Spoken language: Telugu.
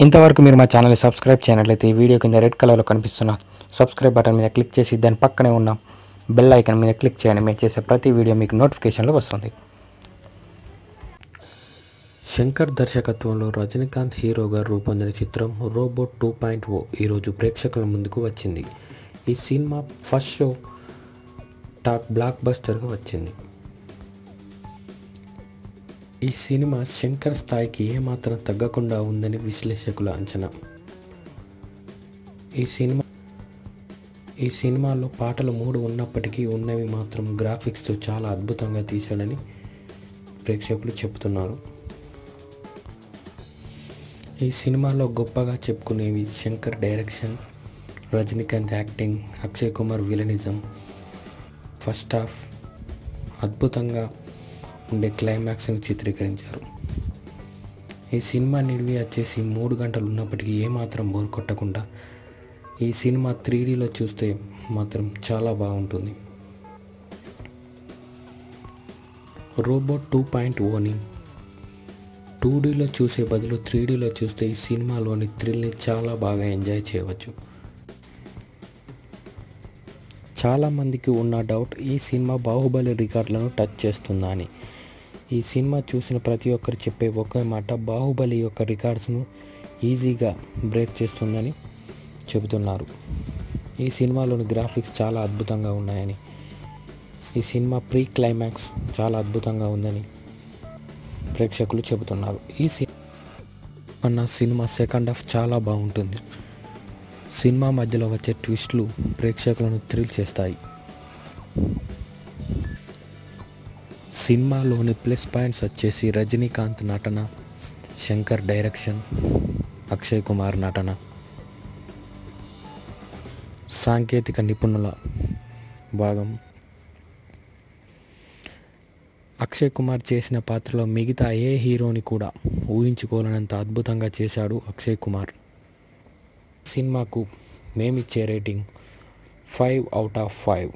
ఇంతవరకు మీరు మా ఛానల్ని సబ్స్క్రైబ్ చేయనట్లయితే ఈ వీడియో కింద రెడ్ కలర్లో కనిపిస్తున్న సబ్స్క్రైబ్ బటన్ మీద క్లిక్ చేసి దాని పక్కనే ఉన్న బెల్ ఐకాన్ మీద క్లిక్ చేయండి. మేము చేసే ప్రతి వీడియో మీకు నోటిఫికేషన్లో వస్తుంది. శంకర్ దర్శకత్వంలో రజనీకాంత్ హీరోగా రూపొందిన చిత్రం రోబోట్ 2.0 ఈరోజు ప్రేక్షకుల ముందుకు వచ్చింది. ఈ సినిమా ఫస్ట్ షో టాక్ బ్లాక్ బస్టర్గా వచ్చింది. ఈ సినిమా శంకర్ స్థాయికి ఏమాత్రం తగ్గకుండా ఉందని విశ్లేషకుల అంచనా. ఈ సినిమాలో పాటలు 3 ఉన్నప్పటికీ ఉన్నవి మాత్రం గ్రాఫిక్స్తో చాలా అద్భుతంగా తీశాడని ప్రేక్షకులు చెబుతున్నారు. ఈ సినిమాలో గొప్పగా చెప్పుకునేవి Shankar direction, Rajinikanth acting, Akshay Kumar villainism, first half అద్భుతంగా ఉండే క్లైమాక్స్ని చిత్రీకరించారు. ఈ సినిమా నిడివి వచ్చేసి 3 గంటలు ఉన్నప్పటికీ ఏమాత్రం బోర్ కొట్టకుండా ఈ సినిమా 3Dలో చూస్తే మాత్రం చాలా బాగుంటుంది. రోబోట్ 2.0ని 2Dలో చూసే బదులు 3Dలో చూస్తే ఈ సినిమాలోని థ్రిల్ని చాలా బాగా ఎంజాయ్ చేయవచ్చు. చాలామందికి ఉన్న డౌట్ ఈ సినిమా బాహుబలి రికార్డులను టచ్ చేస్తుందా అని. ఈ సినిమా చూసిన ప్రతి ఒక్కరు చెప్పే ఒకే మాట, బాహుబలి యొక్క రికార్డ్స్ను ఈజీగా బ్రేక్ చేస్తుందని చెబుతున్నారు. ఈ సినిమాలోని గ్రాఫిక్స్ చాలా అద్భుతంగా ఉన్నాయని, ఈ సినిమా ప్రీ క్లైమాక్స్ చాలా అద్భుతంగా ఉందని ప్రేక్షకులు చెబుతున్నారు. ఈ సినిమా సెకండ్ హాఫ్ చాలా బాగుంటుంది. సినిమా మధ్యలో వచ్చే ట్విస్టులు ప్రేక్షకులను థ్రిల్ చేస్తాయి. సినిమాలోని ప్లస్ పాయింట్స్ వచ్చేసి రజనీకాంత్ నటన, శంకర్ డైరెక్షన్, అక్షయ్ కుమార్ నటన, సాంకేతిక నిపుణుల భాగం. అక్షయ్ కుమార్ చేసిన పాత్రలో మిగతా ఏ హీరోని కూడా ఊహించుకోలేనంత అద్భుతంగా చేశాడు అక్షయ్ కుమార్. సినిమాకు మేమిచ్చే రేటింగ్ 5/5.